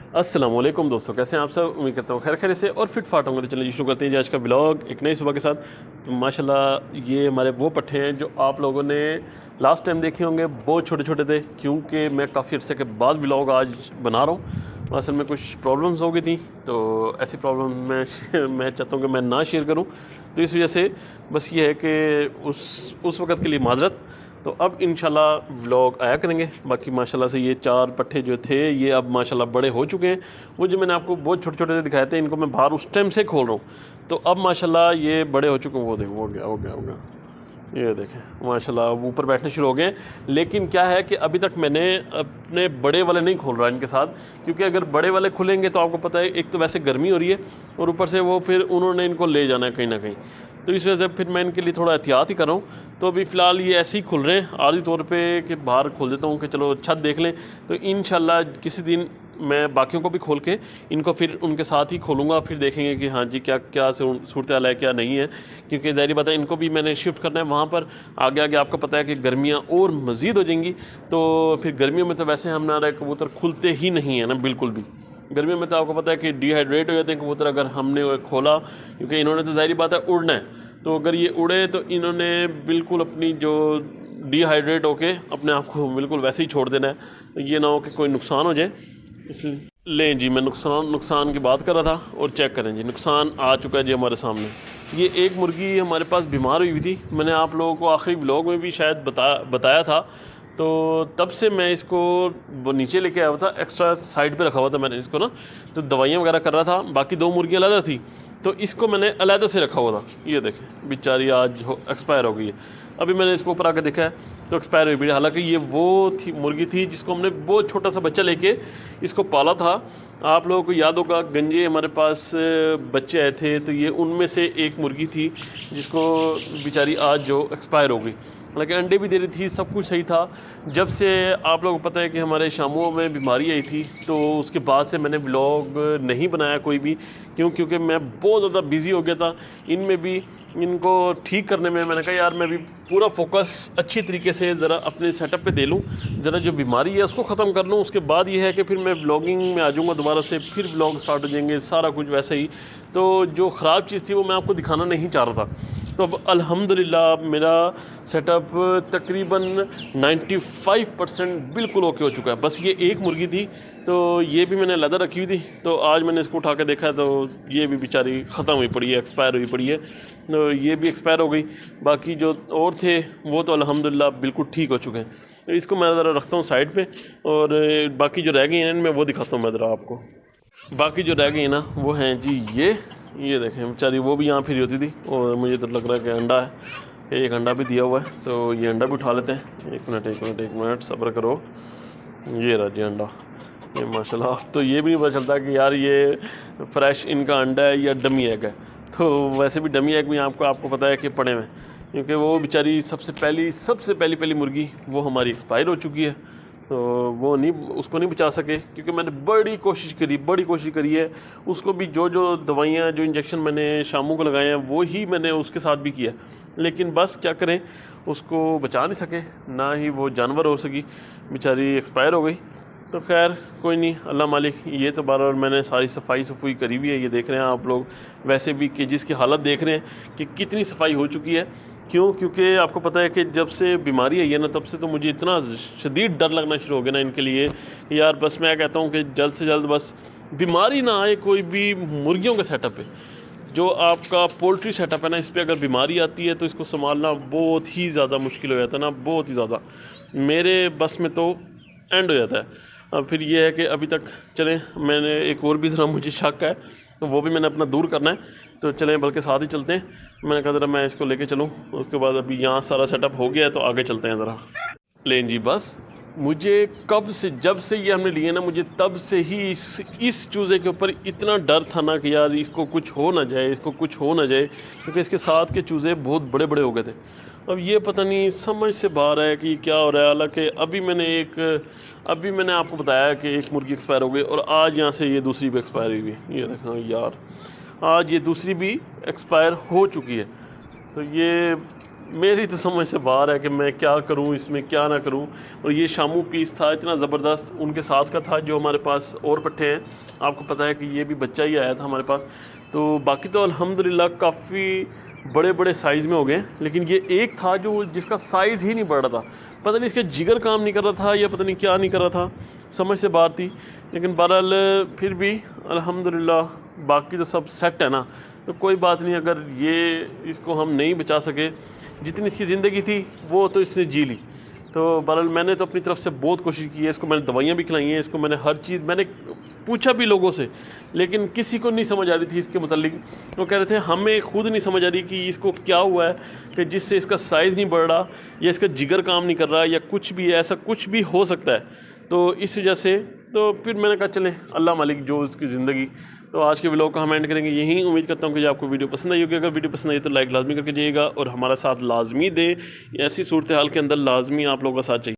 अस्सलामुअलैकुम दोस्तों, कैसे हैं आप सब। उम्मीद करता हूँ खैर खैर से और फिट फाट होंगे। तो चलिए शुरू करते हैं जी आज का ब्लॉग एक नई सुबह के साथ। तो माशाल्लाह ये हमारे वो पट्ठे हैं जो आप लोगों ने लास्ट टाइम देखे होंगे, बहुत छोटे छोटे थे। क्योंकि मैं काफ़ी अर्से के बाद ब्लॉग आज बना रहा हूँ, असल में कुछ प्रॉब्लम्स हो गई थी, तो ऐसी प्रॉब्लम मैं चाहता हूँ कि मैं ना शेयर करूँ। तो इस वजह से बस ये है कि उस वक़्त के लिए माजरत। तो अब इंशाल्लाह व्लॉग आया करेंगे। बाकी माशाल्लाह से ये 4 पट्ठे जो थे ये अब माशाल्लाह बड़े हो चुके हैं। वो जो मैंने आपको बहुत छोटे छोटे दिखाए थे, इनको मैं बाहर उस टाइम से खोल रहा हूँ, तो अब माशाल्लाह ये बड़े हो चुके हैं। वो देखो, हो गया ये देखें माशाल्लाह अब ऊपर बैठने शुरू हो गए। लेकिन क्या है कि अभी तक मैंने अपने बड़े वाले नहीं खोल रहा इनके साथ, क्योंकि अगर बड़े वाले खुलेंगे तो आपको पता है एक तो वैसे गर्मी हो रही है और ऊपर से वो फिर उन्होंने इनको ले जाना है कहीं ना कहीं। तो इस वजह से फिर मैं इनके लिए थोड़ा एहतियात ही कर रहा हूँ। तो अभी फ़िलहाल ये ऐसे ही खुल रहे हैं आर्जी तौर पे कि बाहर खोल देता हूँ कि चलो छत देख लें। तो इंशाल्लाह किसी दिन मैं बाकियों को भी खोल के इनको फिर उनके साथ ही खोलूँगा, फिर देखेंगे कि हाँ जी क्या क्या सूरत हाल है क्या नहीं है। क्योंकि ज़ाहिर बात है इनको भी मैंने शिफ्ट करना है वहाँ पर। आगे आगे आपको पता है कि गर्मियाँ और मज़ीद हो जाएंगी, तो फिर गर्मियों में तो वैसे हमारे कबूतर खुलते ही नहीं है ना, बिल्कुल भी। गर्मियों में तो आपको पता है कि डिहाइड्रेट हो जाते हैं कबूतर अगर हमने खोला, क्योंकि इन्होंने तो ज़ाहिर बात है उड़ना है। तो अगर ये उड़े तो इन्होंने बिल्कुल अपनी जो डिहाइड्रेट होके अपने आप को बिल्कुल वैसे ही छोड़ देना है। तो ये ना हो कि कोई नुकसान हो जाए, इसलिए लें जी। मैं नुकसान की बात कर रहा था और चेक करें जी, नुकसान आ चुका है जी हमारे सामने। ये एक मुर्गी हमारे पास बीमार हुई थी। मैंने आप लोगों को आखिरी व्लॉग में भी शायद बताया था। तो तब से मैं इसको वो नीचे लेके आया हुआ था, एक्स्ट्रा साइड पे रखा हुआ था मैंने इसको ना। तो दवाइयाँ वगैरह कर रहा था, बाकी 2 मुर्गियाँ अलग थी, तो इसको मैंने अलहदा से रखा हुआ था। ये देखें बेचारी आज एक्सपायर हो गई है। अभी मैंने इसको ऊपर आकर देखा है तो एक्सपायर हुई भी। हालांकि ये वो थी मुर्गी थी जिसको हमने बहुत छोटा सा बच्चा लेके इसको पाला था। आप लोगों को याद होगा गंजे हमारे पास बच्चे आए थे, तो ये उनमें से एक मुर्गी थी जिसको बेचारी आज जो एक्सपायर हो गई। हालांकि अंडे भी दे रही थी, सब कुछ सही था। जब से आप लोगों को पता है कि हमारे शामुओं में बीमारी आई थी, तो उसके बाद से मैंने ब्लॉग नहीं बनाया कोई भी। क्योंकि मैं बहुत ज़्यादा बिज़ी हो गया था इनमें भी, इनको ठीक करने में। मैंने कहा यार मैं भी पूरा फोकस अच्छी तरीके से ज़रा अपने सेटअप पे दे लूँ, ज़रा जो बीमारी है उसको ख़त्म कर लूँ। उसके बाद ये है कि फिर मैं ब्लॉगिंग में आ जाऊँगा दोबारा से, फिर ब्लॉग स्टार्ट हो जाएंगे, सारा कुछ वैसे ही। तो जो ख़राब चीज़ थी वो मैं आपको दिखाना नहीं चाह रहा था। तो अब अल्हम्दुलिल्लाह मेरा सेटअप तकरीबन 95% बिल्कुल ओके हो चुका है। बस ये एक मुर्गी थी, तो ये भी मैंने लदा रखी हुई थी। तो आज मैंने इसको उठा के देखा तो ये भी बेचारी ख़त्म हुई पड़ी है, एक्सपायर हुई पड़ी है। तो ये भी एक्सपायर हो गई। बाकी जो और थे वो तो अल्हम्दुलिल्लाह बिल्कुल ठीक हो चुके हैं। तो इसको मैं ज़रा रखता हूँ साइड पे, और बाकी जो रह गई हैं इनमें वो दिखाता हूँ मैं ज़रा आपको। बाकी जो रह गई है ना वो हैं जी ये देखें बेचारी, वो भी यहाँ फिर होती थी। और मुझे तो लग रहा है कि अंडा है, एक अंडा भी दिया हुआ है, तो ये अंडा भी उठा लेते हैं। एक मिनट सब्र करो। ये रहा जी अंडा। ये माशाल्लाह अब तो ये भी नहीं पता चलता कि यार ये फ्रेश इनका अंडा है या डमी एग है। तो वैसे भी डमी एग भी आपको पता है कि पड़े हुए, क्योंकि वो बेचारी सबसे पहली मुर्गी वो हमारी एक्सपायर हो चुकी है। तो वो नहीं, उसको नहीं बचा सके, क्योंकि मैंने बड़ी कोशिश करी है। उसको भी जो दवाइयाँ जो इंजेक्शन मैंने शामों को लगाए हैं वो ही मैंने उसके साथ भी किया, लेकिन बस क्या करें, उसको बचा नहीं सके, ना ही वो जानवर हो सकी, बेचारी एक्सपायर हो गई। तो खैर कोई नहीं, अल्लाह मालिक। ये तो बार मैंने सारी सफाई करी हुई है, ये देख रहे हैं आप लोग। वैसे भी केजेस की हालत देख रहे हैं कि कितनी सफाई हो चुकी है। क्योंकि आपको पता है कि जब से बीमारी आई है ना, तब से तो मुझे इतना शदीद डर लगना शुरू हो गया ना इनके लिए। यार बस मैं कहता हूँ कि जल्द से जल्द बस बीमारी ना आए कोई भी मुर्गियों के सेटअप पे। जो आपका पोल्ट्री सेटअप है ना, इस पर अगर बीमारी आती है तो इसको संभालना बहुत ही ज़्यादा मुश्किल हो जाता है ना, बहुत ही ज़्यादा। मेरे बस में तो एंड हो जाता है। अब फिर ये है कि अभी तक चलें, मैंने एक और भी ज़रा मुझे शक है, तो वो भी मैंने अपना दूर करना है। तो चलें बल्कि साथ ही चलते हैं। मैंने कहा ज़रा मैं इसको लेके चलूँ, उसके बाद अभी यहाँ सारा सेटअप हो गया है तो आगे चलते हैं ज़रा। लें जी बस मुझे जब से ये हमने लिए ना, मुझे तब से ही इस चूज़े के ऊपर इतना डर था ना कि यार इसको कुछ हो ना जाए, क्योंकि इसके साथ के चूज़े बहुत बड़े बड़े हो गए थे। अब ये पता नहीं समझ से बाहर है कि क्या हो रहा है। हालांकि अभी मैंने आपको बताया कि एक मुर्गी एक्सपायर हो गई, और आज यहाँ से ये दूसरी भी एक्सपायर हुई। ये देखो यार, आज ये दूसरी भी एक्सपायर हो चुकी है। तो ये मेरी तो समझ से बाहर है कि मैं क्या करूं, इसमें क्या ना करूं। और ये शामू पीस था इतना ज़बरदस्त, उनके साथ का था जो हमारे पास और पट्ठे हैं। आपको पता है कि ये भी बच्चा ही आया था हमारे पास। तो बाकी तो अल्हम्दुलिल्लाह काफ़ी बड़े बड़े साइज़ में हो गए, लेकिन ये एक था जो जिसका साइज़ ही नहीं बढ़ रहा था। पता नहीं इसका जिगर काम नहीं कर रहा था या पता नहीं क्या नहीं कर रहा था, समझ से बाहर थी। लेकिन बहरहाल फिर भी अल्हम्दुलिल्लाह बाकी तो सब सेट है ना, तो कोई बात नहीं। अगर ये इसको हम नहीं बचा सके, जितनी इसकी ज़िंदगी थी वो तो इसने जी ली। तो बहरहाल मैंने तो अपनी तरफ से बहुत कोशिश की है, इसको मैंने दवाइयाँ भी खिलाई हैं, इसको मैंने हर चीज़ मैंने पूछा भी लोगों से, लेकिन किसी को नहीं समझ आ रही थी इसके मुतालिक। वो कह रहे थे हमें खुद नहीं समझ आ रही कि इसको क्या हुआ है कि जिससे इसका साइज़ नहीं बढ़ रहा या इसका जिगर काम नहीं कर रहा या कुछ भी, ऐसा कुछ भी हो सकता है। तो इस वजह से तो फिर मैंने कहा चलें अल्लाह मालिक जो उसकी ज़िंदगी। तो आज के व्लॉग का हम एंड करेंगे यहीं। उम्मीद करता हूँ कि आपको वीडियो पसंद आई होगी। अगर वीडियो पसंद आई तो लाइक लाजमी करके जाइएगा और हमारा साथ लाजमी दें। ऐसी सूरत हाल के अंदर लाजमी आप लोगों का साथ चाहिए।